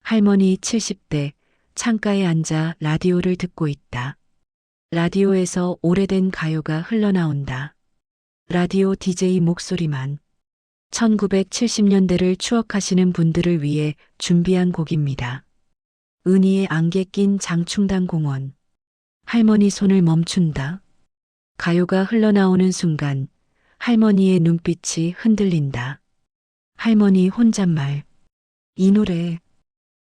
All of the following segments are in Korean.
할머니 70대 창가에 앉아 라디오를 듣고 있다. 라디오에서 오래된 가요가 흘러나온다. 라디오 DJ 목소리만 1970년대를 추억하시는 분들을 위해 준비한 곡입니다. 은희의 안개 낀 장충당 공원. 할머니 손을 멈춘다. 가요가 흘러나오는 순간 할머니의 눈빛이 흔들린다. 할머니 혼잣말. 이 노래.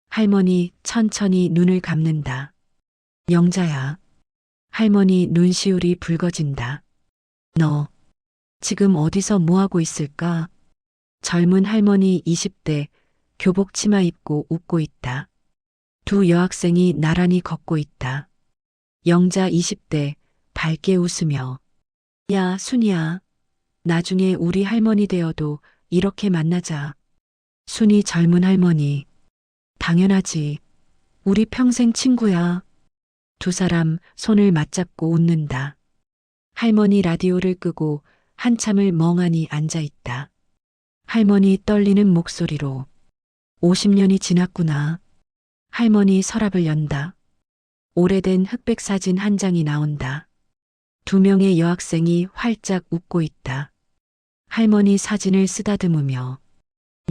할머니 천천히 눈을 감는다. 영자야. 할머니 눈시울이 붉어진다. 너 지금 어디서 뭐하고 있을까? 젊은 할머니 20대 교복 치마 입고 웃고 있다. 두 여학생이 나란히 걷고 있다. 영자 20대 밝게 웃으며 야 순이야. 나중에 우리 할머니 되어도 이렇게 만나자. 순이 젊은 할머니. 당연하지. 우리 평생 친구야. 두 사람 손을 맞잡고 웃는다. 할머니 라디오를 끄고 한참을 멍하니 앉아 있다. 할머니 떨리는 목소리로 50년이 지났구나. 할머니 서랍을 연다. 오래된 흑백 사진 한 장이 나온다. 두 명의 여학생이 활짝 웃고 있다. 할머니 사진을 쓰다듬으며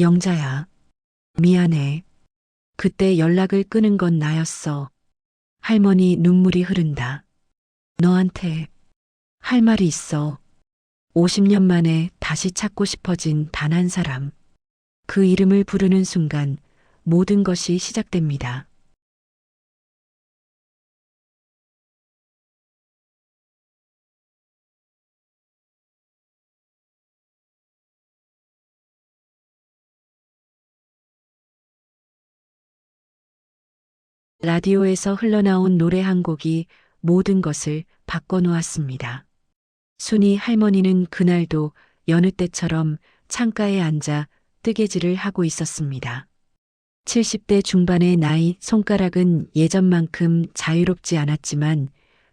영자야. 미안해. 그때 연락을 끊은 건 나였어. 할머니 눈물이 흐른다. 너한테 할 말이 있어. 50년 만에 다시 찾고 싶어진 단 한 사람. 그 이름을 부르는 순간 모든 것이 시작됩니다. 라디오에서 흘러나온 노래 한 곡이 모든 것을 바꿔놓았습니다. 순이 할머니는 그날도 여느 때처럼 창가에 앉아 뜨개질을 하고 있었습니다. 70대 중반의 나이, 손가락은 예전만큼 자유롭지 않았지만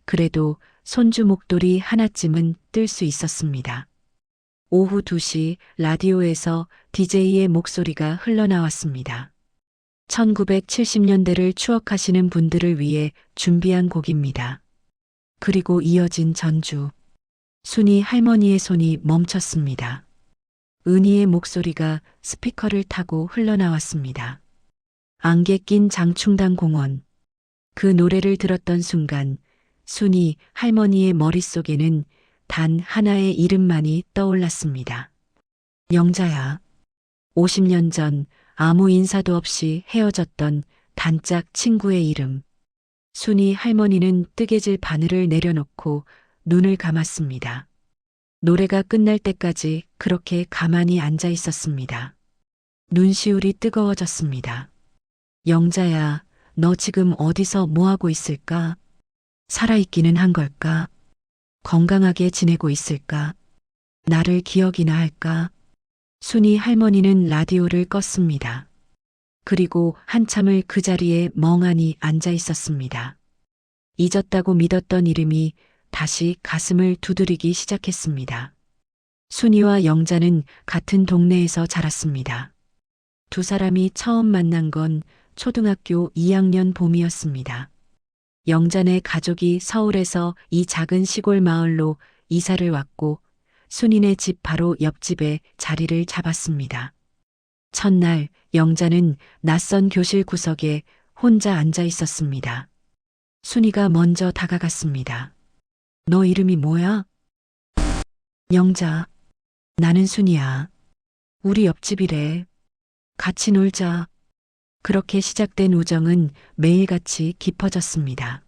그래도 손주 목도리 하나쯤은 뜰 수 있었습니다. 오후 2시 라디오에서 DJ의 목소리가 흘러나왔습니다. 1970년대를 추억하시는 분들을 위해 준비한 곡입니다. 그리고 이어진 전주. 순이 할머니의 손이 멈췄습니다. 은희의 목소리가 스피커를 타고 흘러나왔습니다. 안개 낀 장충당 공원. 그 노래를 들었던 순간 순이 할머니의 머릿속에는 단 하나의 이름만이 떠올랐습니다. 영자야. 50년 전 아무 인사도 없이 헤어졌던 단짝 친구의 이름. 순이 할머니는 뜨개질 바늘을 내려놓고 눈을 감았습니다. 노래가 끝날 때까지 그렇게 가만히 앉아 있었습니다. 눈시울이 뜨거워졌습니다. 영자야, 너 지금 어디서 뭐하고 있을까? 살아있기는 한 걸까? 건강하게 지내고 있을까? 나를 기억이나 할까? 순이 할머니는 라디오를 껐습니다. 그리고 한참을 그 자리에 멍하니 앉아 있었습니다. 잊었다고 믿었던 이름이 다시 가슴을 두드리기 시작했습니다. 순이와 영자는 같은 동네에서 자랐습니다. 두 사람이 처음 만난 건 초등학교 2학년 봄이었습니다. 영자네 가족이 서울에서 이 작은 시골 마을로 이사를 왔고 순이네 집 바로 옆집에 자리를 잡았습니다. 첫날 영자는 낯선 교실 구석에 혼자 앉아 있었습니다. 순이가 먼저 다가갔습니다. 너 이름이 뭐야? 영자. 나는 순이야. 우리 옆집이래. 같이 놀자. 그렇게 시작된 우정은 매일같이 깊어졌습니다.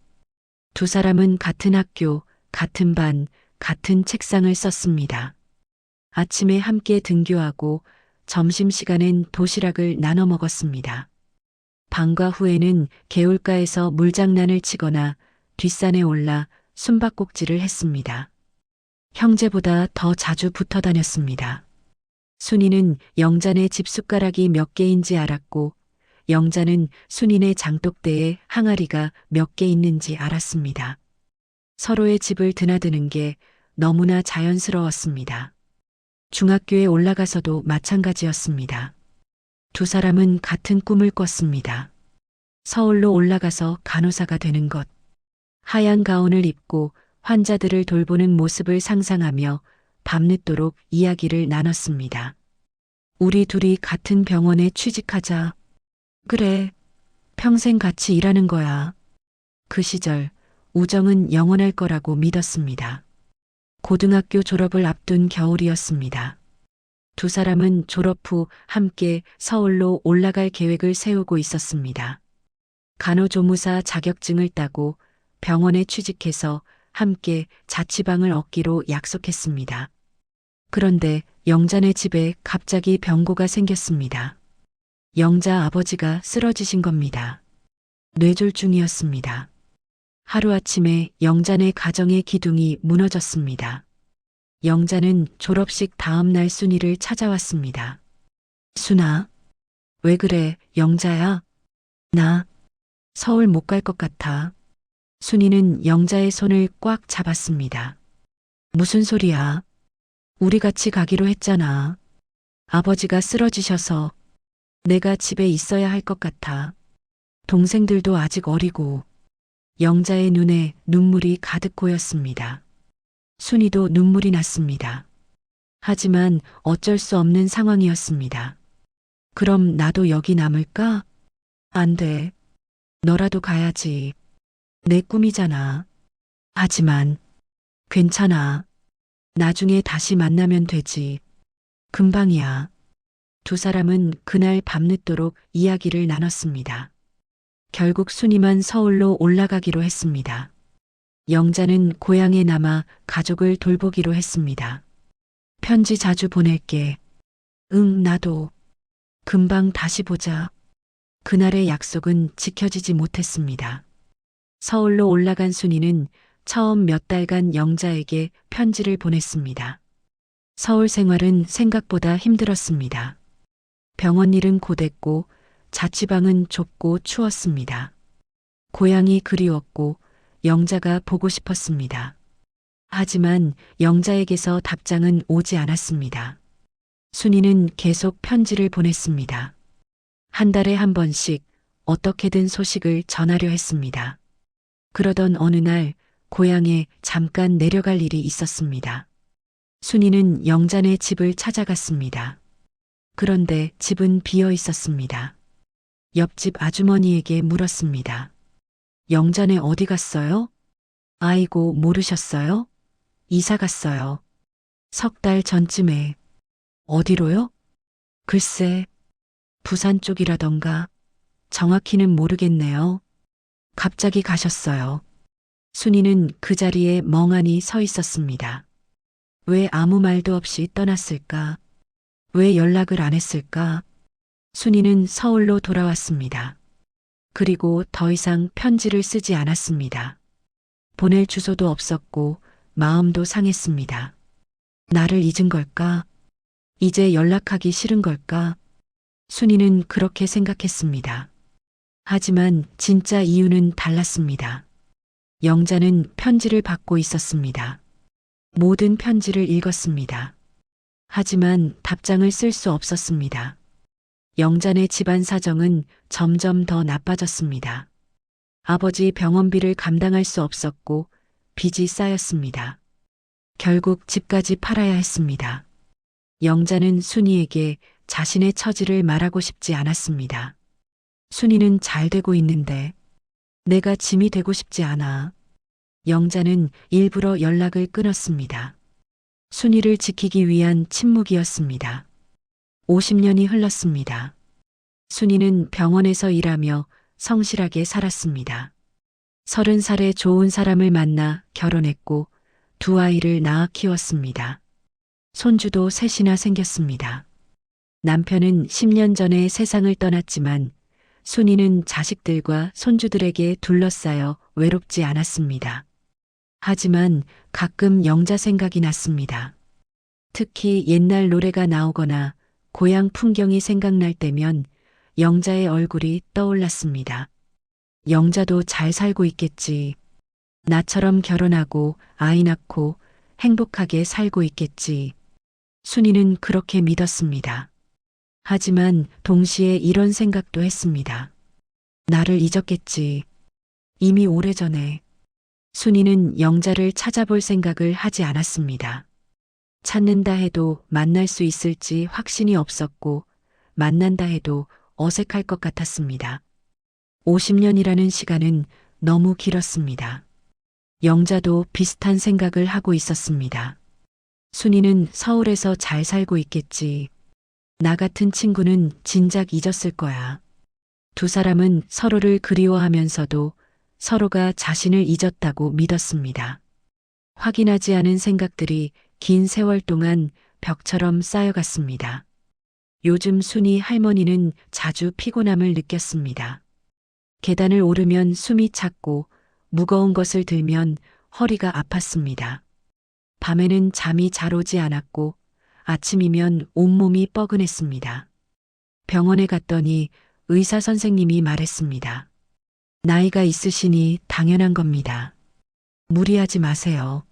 두 사람은 같은 학교, 같은 반, 같은 책상을 썼습니다. 아침에 함께 등교하고 점심시간엔 도시락을 나눠 먹었습니다. 방과 후에는 개울가에서 물장난을 치거나 뒷산에 올라 숨바꼭질을 했습니다. 형제보다 더 자주 붙어 다녔습니다. 순이는 영자네 집 숟가락이 몇 개인지 알았고 영자는 순이네 장독대에 항아리가 몇 개 있는지 알았습니다. 서로의 집을 드나드는 게 너무나 자연스러웠습니다. 중학교에 올라가서도 마찬가지였습니다. 두 사람은 같은 꿈을 꿨습니다. 서울로 올라가서 간호사가 되는 것. 하얀 가운을 입고 환자들을 돌보는 모습을 상상하며 밤늦도록 이야기를 나눴습니다. 우리 둘이 같은 병원에 취직하자. 그래, 평생 같이 일하는 거야. 그 시절 우정은 영원할 거라고 믿었습니다. 고등학교 졸업을 앞둔 겨울이었습니다. 두 사람은 졸업 후 함께 서울로 올라갈 계획을 세우고 있었습니다. 간호조무사 자격증을 따고 병원에 취직해서 함께 자취방을 얻기로 약속했습니다. 그런데 영자네 집에 갑자기 병고가 생겼습니다. 영자 아버지가 쓰러지신 겁니다. 뇌졸중이었습니다. 하루아침에 영자네 가정의 기둥이 무너졌습니다. 영자는 졸업식 다음 날 순이를 찾아왔습니다. 순아, 왜 그래, 영자야? 나 서울 못 갈 것 같아. 순이는 영자의 손을 꽉 잡았습니다. 무슨 소리야? 우리 같이 가기로 했잖아. 아버지가 쓰러지셔서 내가 집에 있어야 할 것 같아. 동생들도 아직 어리고. 영자의 눈에 눈물이 가득 고였습니다. 순이도 눈물이 났습니다. 하지만 어쩔 수 없는 상황이었습니다. 그럼 나도 여기 남을까? 안 돼. 너라도 가야지. 내 꿈이잖아. 하지만 괜찮아. 나중에 다시 만나면 되지. 금방이야. 두 사람은 그날 밤늦도록 이야기를 나눴습니다. 결국 순이만 서울로 올라가기로 했습니다. 영자는 고향에 남아 가족을 돌보기로 했습니다. 편지 자주 보낼게. 응, 나도. 금방 다시 보자. 그날의 약속은 지켜지지 못했습니다. 서울로 올라간 순이는 처음 몇 달간 영자에게 편지를 보냈습니다. 서울 생활은 생각보다 힘들었습니다. 병원 일은 고됐고 자취방은 좁고 추웠습니다. 고향이 그리웠고 영자가 보고 싶었습니다. 하지만 영자에게서 답장은 오지 않았습니다. 순이는 계속 편지를 보냈습니다. 한 달에 한 번씩 어떻게든 소식을 전하려 했습니다. 그러던 어느 날 고향에 잠깐 내려갈 일이 있었습니다. 순이는 영자네 집을 찾아갔습니다. 그런데 집은 비어 있었습니다. 옆집 아주머니에게 물었습니다. 영자네 어디 갔어요? 아이고, 모르셨어요? 이사 갔어요. 석 달 전쯤에. 어디로요? 글쎄, 부산 쪽이라던가. 정확히는 모르겠네요. 갑자기 가셨어요. 순이는 그 자리에 멍하니 서 있었습니다. 왜 아무 말도 없이 떠났을까? 왜 연락을 안 했을까? 순이는 서울로 돌아왔습니다. 그리고 더 이상 편지를 쓰지 않았습니다. 보낼 주소도 없었고 마음도 상했습니다. 나를 잊은 걸까? 이제 연락하기 싫은 걸까? 순이는 그렇게 생각했습니다. 하지만 진짜 이유는 달랐습니다. 영자는 편지를 받고 있었습니다. 모든 편지를 읽었습니다. 하지만 답장을 쓸 수 없었습니다. 영자네 집안 사정은 점점 더 나빠졌습니다. 아버지 병원비를 감당할 수 없었고 빚이 쌓였습니다. 결국 집까지 팔아야 했습니다. 영자는 순이에게 자신의 처지를 말하고 싶지 않았습니다. 순이는 잘 되고 있는데 내가 짐이 되고 싶지 않아. 영자는 일부러 연락을 끊었습니다. 순이를 지키기 위한 침묵이었습니다. 50년이 흘렀습니다. 순이는 병원에서 일하며 성실하게 살았습니다. 30살에 좋은 사람을 만나 결혼했고 두 아이를 낳아 키웠습니다. 손주도 셋이나 생겼습니다. 남편은 10년 전에 세상을 떠났지만 순이는 자식들과 손주들에게 둘러싸여 외롭지 않았습니다. 하지만 가끔 영자 생각이 났습니다. 특히 옛날 노래가 나오거나 고향 풍경이 생각날 때면 영자의 얼굴이 떠올랐습니다. 영자도 잘 살고 있겠지. 나처럼 결혼하고 아이 낳고 행복하게 살고 있겠지. 순이는 그렇게 믿었습니다. 하지만 동시에 이런 생각도 했습니다. 나를 잊었겠지. 이미 오래전에. 순이는 영자를 찾아볼 생각을 하지 않았습니다. 찾는다 해도 만날 수 있을지 확신이 없었고, 만난다 해도 어색할 것 같았습니다. 50년이라는 시간은 너무 길었습니다. 영자도 비슷한 생각을 하고 있었습니다. 순이는 서울에서 잘 살고 있겠지. 나 같은 친구는 진작 잊었을 거야. 두 사람은 서로를 그리워하면서도 서로가 자신을 잊었다고 믿었습니다. 확인하지 않은 생각들이 긴 세월 동안 벽처럼 쌓여갔습니다. 요즘 순이 할머니는 자주 피곤함을 느꼈습니다. 계단을 오르면 숨이 찼고 무거운 것을 들면 허리가 아팠습니다. 밤에는 잠이 잘 오지 않았고 아침이면 온몸이 뻐근했습니다. 병원에 갔더니 의사 선생님이 말했습니다. 나이가 있으시니 당연한 겁니다. 무리하지 마세요.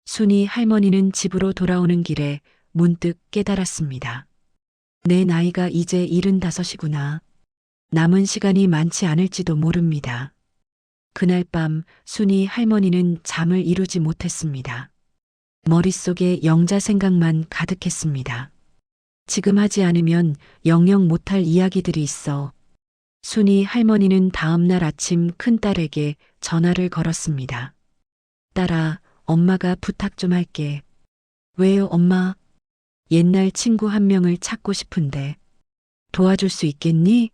순이 할머니는 집으로 돌아오는 길에 문득 깨달았습니다. 내 나이가 이제 75이구나. 남은 시간이 많지 않을지도 모릅니다. 그날 밤 순이 할머니는 잠을 이루지 못했습니다. 머릿속에 영자 생각만 가득했습니다. 지금 하지 않으면 영영 못할 이야기들이 있어. 순이 할머니는 다음 날 아침 큰딸에게 전화를 걸었습니다. 딸아, 엄마가 부탁 좀 할게. 왜요, 엄마? 옛날 친구 한 명을 찾고 싶은데. 도와줄 수 있겠니?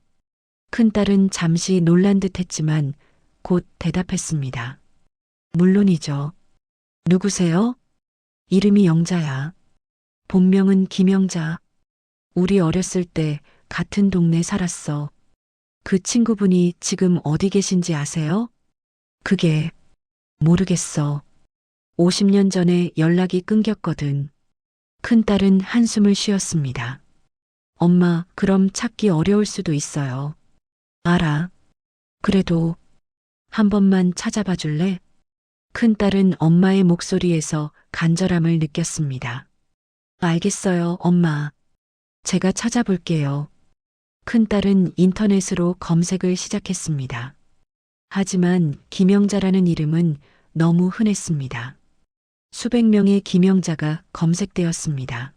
큰딸은 잠시 놀란 듯 했지만 곧 대답했습니다. 물론이죠. 누구세요? 이름이 영자야. 본명은 김영자. 우리 어렸을 때 같은 동네 살았어. 그 친구분이 지금 어디 계신지 아세요? 그게 모르겠어. 50년 전에 연락이 끊겼거든. 큰딸은 한숨을 쉬었습니다. 엄마, 그럼 찾기 어려울 수도 있어요. 알아. 그래도 한 번만 찾아봐 줄래? 큰딸은 엄마의 목소리에서 간절함을 느꼈습니다. 알겠어요, 엄마. 제가 찾아볼게요. 큰딸은 인터넷으로 검색을 시작했습니다. 하지만 김영자라는 이름은 너무 흔했습니다. 수백 명의 김영자가 검색되었습니다.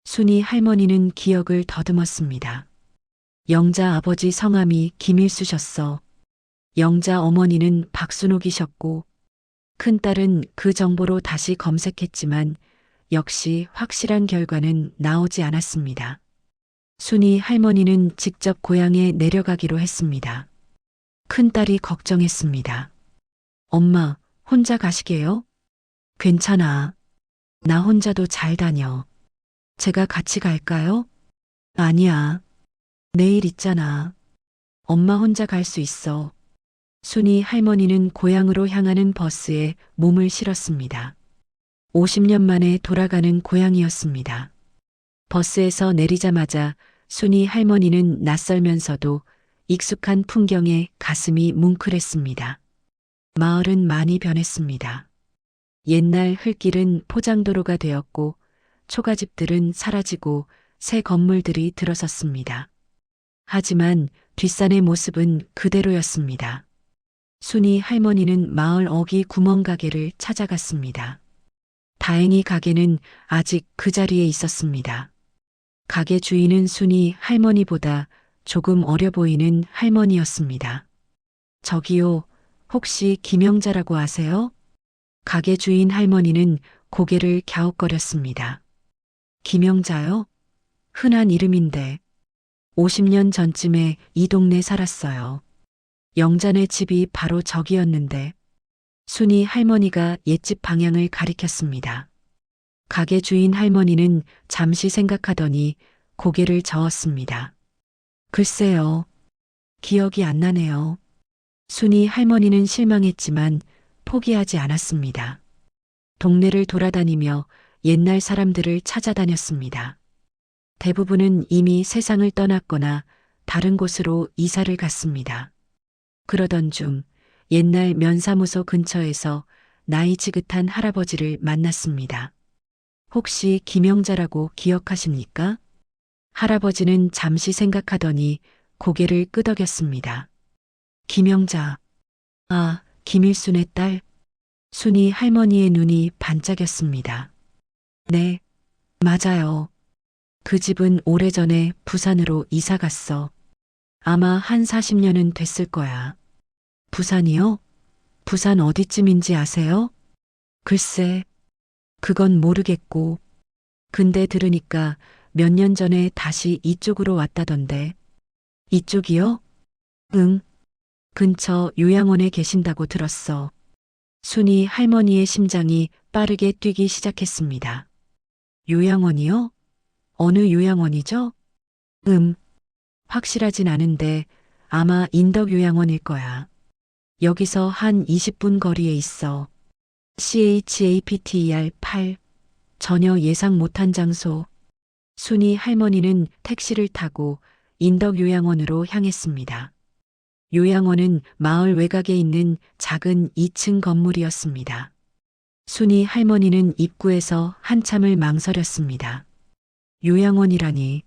순이 할머니는 기억을 더듬었습니다. 영자 아버지 성함이 김일수셨어. 영자 어머니는 박순옥이셨고, 큰딸은 그 정보로 다시 검색했지만 역시 확실한 결과는 나오지 않았습니다. 순이 할머니는 직접 고향에 내려가기로 했습니다. 큰딸이 걱정했습니다. 엄마, 혼자 가시게요? 괜찮아. 나 혼자도 잘 다녀. 제가 같이 갈까요? 아니야. 내일 있잖아. 엄마 혼자 갈 수 있어. 순이 할머니는 고향으로 향하는 버스에 몸을 실었습니다. 50년 만에 돌아가는 고향이었습니다. 버스에서 내리자마자 순이 할머니는 낯설면서도 익숙한 풍경에 가슴이 뭉클했습니다. 마을은 많이 변했습니다. 옛날 흙길은 포장도로가 되었고 초가집들은 사라지고 새 건물들이 들어섰습니다. 하지만 뒷산의 모습은 그대로였습니다. 순이 할머니는 마을 어귀 구멍가게를 찾아갔습니다. 다행히 가게는 아직 그 자리에 있었습니다. 가게 주인은 순이 할머니보다 조금 어려 보이는 할머니였습니다. 저기요, 혹시 김영자라고 아세요? 가게 주인 할머니는 고개를 갸웃거렸습니다. 김영자요? 흔한 이름인데 50년 전쯤에 이 동네 살았어요. 영자네 집이 바로 저기였는데. 순이 할머니가 옛집 방향을 가리켰습니다. 가게 주인 할머니는 잠시 생각하더니 고개를 저었습니다. 글쎄요. 기억이 안 나네요. 순이 할머니는 실망했지만 포기하지 않았습니다. 동네를 돌아다니며 옛날 사람들을 찾아다녔습니다. 대부분은 이미 세상을 떠났거나 다른 곳으로 이사를 갔습니다. 그러던 중 옛날 면사무소 근처에서 나이 지긋한 할아버지를 만났습니다. 혹시 김영자라고 기억하십니까? 할아버지는 잠시 생각하더니 고개를 끄덕였습니다. 김영자. 아, 김일순의 딸. 순이 할머니의 눈이 반짝였습니다. 네, 맞아요. 그 집은 오래전에 부산으로 이사 갔어. 아마 한 40년은 됐을 거야. 부산이요? 부산 어디쯤인지 아세요? 글쎄, 그건 모르겠고. 근데 들으니까 몇 년 전에 다시 이쪽으로 왔다던데. 이쪽이요? 응, 근처 요양원에 계신다고 들었어. 순이 할머니의 심장이 빠르게 뛰기 시작했습니다. 요양원이요? 어느 요양원이죠? 확실하진 않은데 아마 인덕요양원일 거야. 여기서 한 20분 거리에 있어. CHAPTER 8. 전혀 예상 못한 장소. 순이 할머니는 택시를 타고 인덕요양원으로 향했습니다. 요양원은 마을 외곽에 있는 작은 2층 건물이었습니다. 순이 할머니는 입구에서 한참을 망설였습니다. 요양원이라니.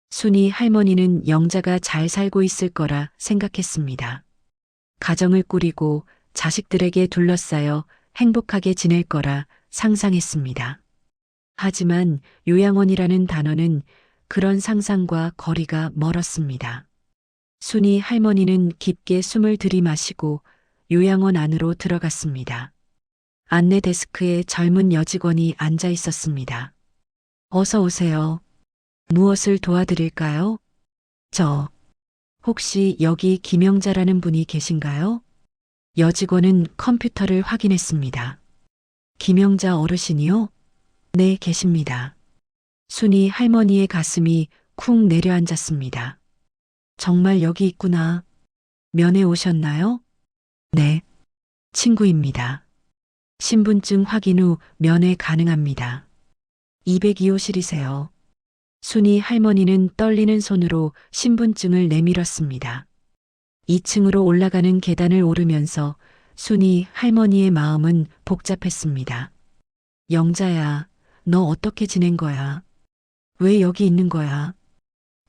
순이 할머니는 영자가 잘 살고 있을 거라 생각했습니다. 가정을 꾸리고 자식들에게 둘러싸여 행복하게 지낼 거라 상상했습니다. 하지만 요양원이라는 단어는 그런 상상과 거리가 멀었습니다. 순이 할머니는 깊게 숨을 들이마시고 요양원 안으로 들어갔습니다. 안내 데스크에 젊은 여직원이 앉아 있었습니다. 어서 오세요. 무엇을 도와드릴까요? 혹시 여기 김영자라는 분이 계신가요? 여직원은 컴퓨터를 확인했습니다. 김영자 어르신이요? 네, 계십니다. 순이 할머니의 가슴이 쿵 내려앉았습니다. 정말 여기 있구나. 면회 오셨나요? 네, 친구입니다. 신분증 확인 후 면회 가능합니다. 202호실이세요. 순이 할머니는 떨리는 손으로 신분증을 내밀었습니다. 2층으로 올라가는 계단을 오르면서 순이 할머니의 마음은 복잡했습니다. 영자야, 너 어떻게 지낸 거야? 왜 여기 있는 거야?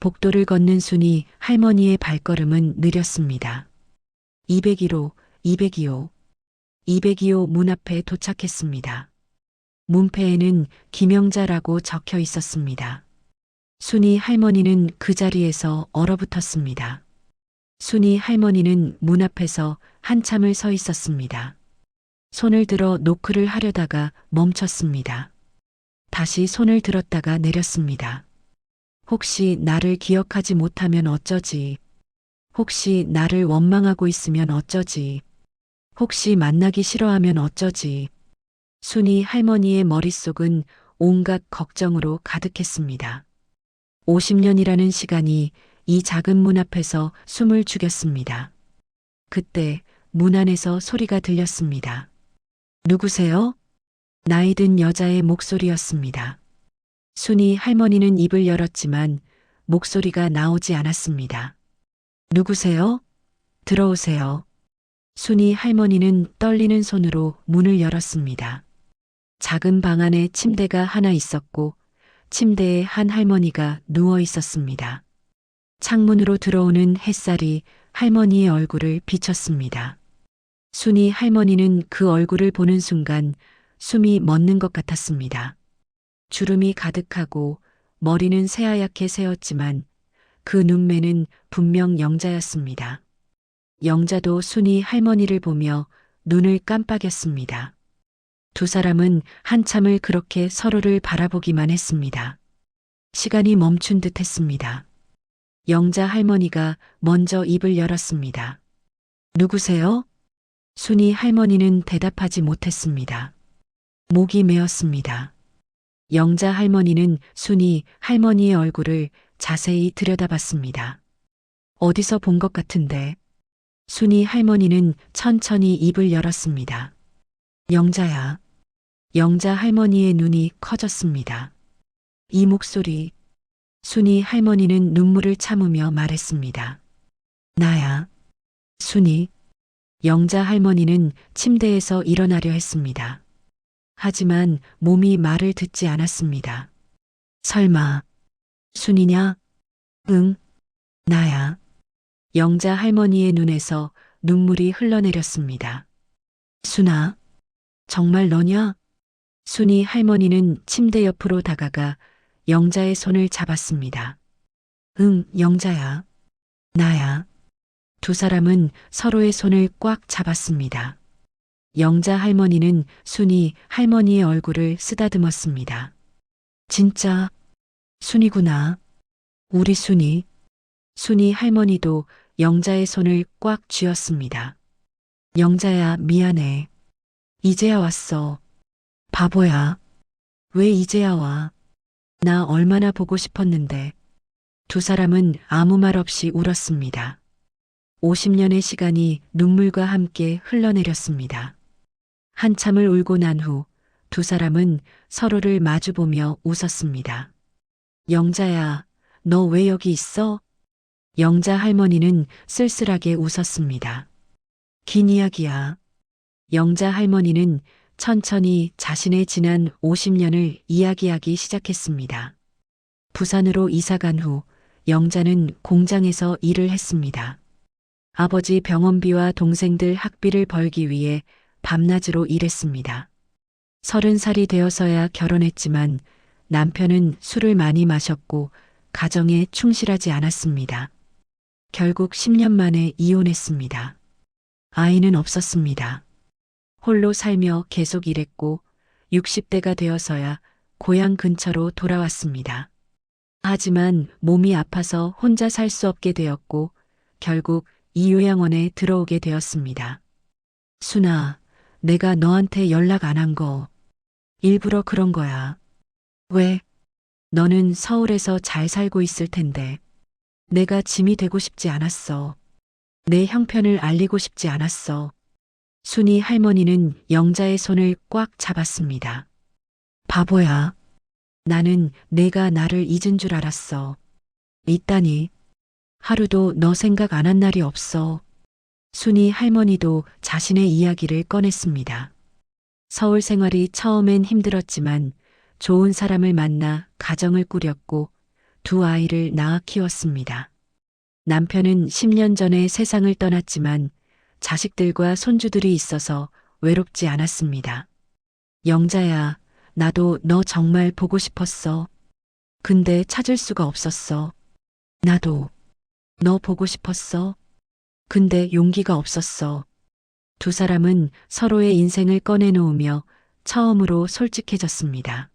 복도를 걷는 순이 할머니의 발걸음은 느렸습니다. 202호, 202호. 202호 문 앞에 도착했습니다. 문패에는 김영자라고 적혀 있었습니다. 순이 할머니는 그 자리에서 얼어붙었습니다. 순이 할머니는 문 앞에서 한참을 서 있었습니다. 손을 들어 노크를 하려다가 멈췄습니다. 다시 손을 들었다가 내렸습니다. 혹시 나를 기억하지 못하면 어쩌지? 혹시 나를 원망하고 있으면 어쩌지? 혹시 만나기 싫어하면 어쩌지? 순이 할머니의 머릿속은 온갖 걱정으로 가득했습니다. 50년이라는 시간이 이 작은 문 앞에서 숨을 죽였습니다. 그때 문 안에서 소리가 들렸습니다. 누구세요? 나이 든 여자의 목소리였습니다. 순이 할머니는 입을 열었지만 목소리가 나오지 않았습니다. 누구세요? 들어오세요. 순이 할머니는 떨리는 손으로 문을 열었습니다. 작은 방 안에 침대가 하나 있었고 침대에 한 할머니가 누워 있었습니다. 창문으로 들어오는 햇살이 할머니의 얼굴을 비쳤습니다. 순이 할머니는 그 얼굴을 보는 순간 숨이 멎는 것 같았습니다. 주름이 가득하고 머리는 새하얗게 새었지만 그 눈매는 분명 영자였습니다. 영자도 순이 할머니를 보며 눈을 깜빡였습니다. 두 사람은 한참을 그렇게 서로를 바라보기만 했습니다. 시간이 멈춘 듯 했습니다. 영자 할머니가 먼저 입을 열었습니다. 누구세요? 순이 할머니는 대답하지 못했습니다. 목이 메었습니다. 영자 할머니는 순이 할머니의 얼굴을 자세히 들여다봤습니다. 어디서 본 것 같은데. 순이 할머니는 천천히 입을 열었습니다. 영자야. 영자 할머니의 눈이 커졌습니다. 이 목소리. 순이 할머니는 눈물을 참으며 말했습니다. 나야. 순이. 영자 할머니는 침대에서 일어나려 했습니다. 하지만 몸이 말을 듣지 않았습니다. 설마, 순이냐? 응, 나야. 영자 할머니의 눈에서 눈물이 흘러내렸습니다. 순아, 정말 너냐? 순이 할머니는 침대 옆으로 다가가 영자의 손을 잡았습니다. 응, 영자야. 나야. 두 사람은 서로의 손을 꽉 잡았습니다. 영자 할머니는 순이 할머니의 얼굴을 쓰다듬었습니다. 진짜 순이구나. 우리 순이. 순이 할머니도 영자의 손을 꽉 쥐었습니다. 영자야, 미안해. 이제야 왔어. 바보야. 왜 이제야 와? 나 얼마나 보고 싶었는데. 두 사람은 아무 말 없이 울었습니다. 50년의 시간이 눈물과 함께 흘러내렸습니다. 한참을 울고 난 후 두 사람은 서로를 마주보며 웃었습니다. 영자야, 너 왜 여기 있어? 영자 할머니는 쓸쓸하게 웃었습니다. 긴 이야기야. 영자 할머니는 천천히 자신의 지난 50년을 이야기하기 시작했습니다. 부산으로 이사 간 후 영자는 공장에서 일을 했습니다. 아버지 병원비와 동생들 학비를 벌기 위해 밤낮으로 일했습니다. 30살이 되어서야 결혼했지만 남편은 술을 많이 마셨고 가정에 충실하지 않았습니다. 결국 10년 만에 이혼했습니다. 아이는 없었습니다. 홀로 살며 계속 일했고 60대가 되어서야 고향 근처로 돌아왔습니다. 하지만 몸이 아파서 혼자 살 수 없게 되었고 결국 이 요양원에 들어오게 되었습니다. 순아, 내가 너한테 연락 안 한 거 일부러 그런 거야. 왜? 너는 서울에서 잘 살고 있을 텐데. 내가 짐이 되고 싶지 않았어. 내 형편을 알리고 싶지 않았어. 순이 할머니는 영자의 손을 꽉 잡았습니다. 바보야. 나는 내가 나를 잊은 줄 알았어. 있다니. 하루도 너 생각 안 한 날이 없어. 순이 할머니도 자신의 이야기를 꺼냈습니다. 서울 생활이 처음엔 힘들었지만 좋은 사람을 만나 가정을 꾸렸고 두 아이를 낳아 키웠습니다. 남편은 10년 전에 세상을 떠났지만 자식들과 손주들이 있어서 외롭지 않았습니다. 영자야, 나도 너 정말 보고 싶었어. 근데 찾을 수가 없었어. 나도 너 보고 싶었어. 근데 용기가 없었어. 두 사람은 서로의 인생을 꺼내놓으며 처음으로 솔직해졌습니다.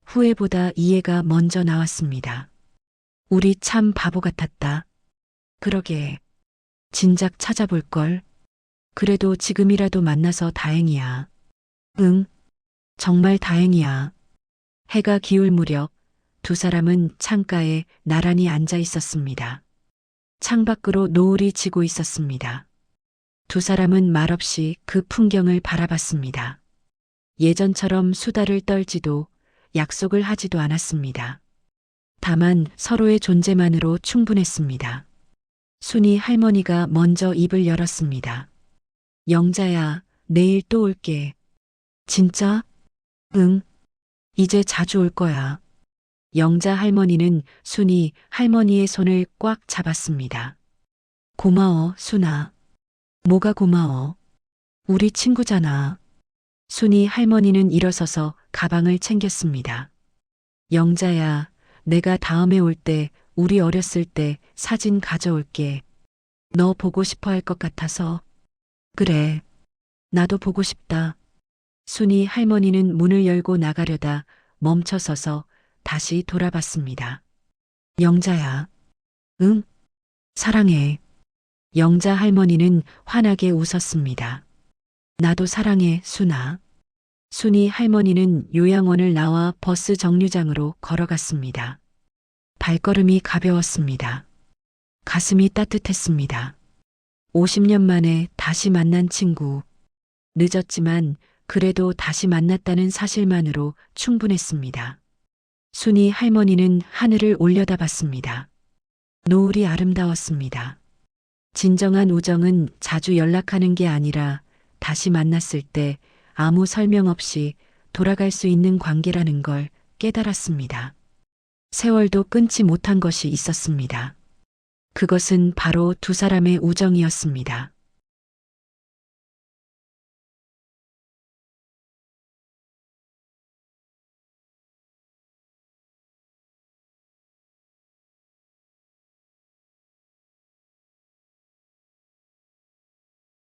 후회보다 이해가 먼저 나왔습니다. 우리 참 바보 같았다. 그러게. 진작 찾아볼걸. 그래도 지금이라도 만나서 다행이야. 응, 정말 다행이야. 해가 기울 무렵 두 사람은 창가에 나란히 앉아 있었습니다. 창밖으로 노을이 지고 있었습니다. 두 사람은 말없이 그 풍경을 바라봤습니다. 예전처럼 수다를 떨지도 약속을 하지도 않았습니다. 다만 서로의 존재만으로 충분했습니다. 순이 할머니가 먼저 입을 열었습니다. 영자야, 내일 또 올게. 진짜? 응. 이제 자주 올 거야. 영자 할머니는 순이 할머니의 손을 꽉 잡았습니다. 고마워, 순아. 뭐가 고마워? 우리 친구잖아. 순이 할머니는 일어서서 가방을 챙겼습니다. 영자야, 내가 다음에 올 때 우리 어렸을 때 사진 가져올게. 너 보고 싶어 할 것 같아서. 그래. 나도 보고 싶다. 순이 할머니는 문을 열고 나가려다 멈춰서서 다시 돌아봤습니다. 영자야. 응? 사랑해. 영자 할머니는 환하게 웃었습니다. 나도 사랑해, 순아. 순이 할머니는 요양원을 나와 버스 정류장으로 걸어갔습니다. 발걸음이 가벼웠습니다. 가슴이 따뜻했습니다. 50년 만에 다시 만난 친구. 늦었지만 그래도 다시 만났다는 사실만으로 충분했습니다. 순이 할머니는 하늘을 올려다봤습니다. 노을이 아름다웠습니다. 진정한 우정은 자주 연락하는 게 아니라 다시 만났을 때 아무 설명 없이 돌아갈 수 있는 관계라는 걸 깨달았습니다. 세월도 끊지 못한 것이 있었습니다. 그것은 바로 두 사람의 우정이었습니다.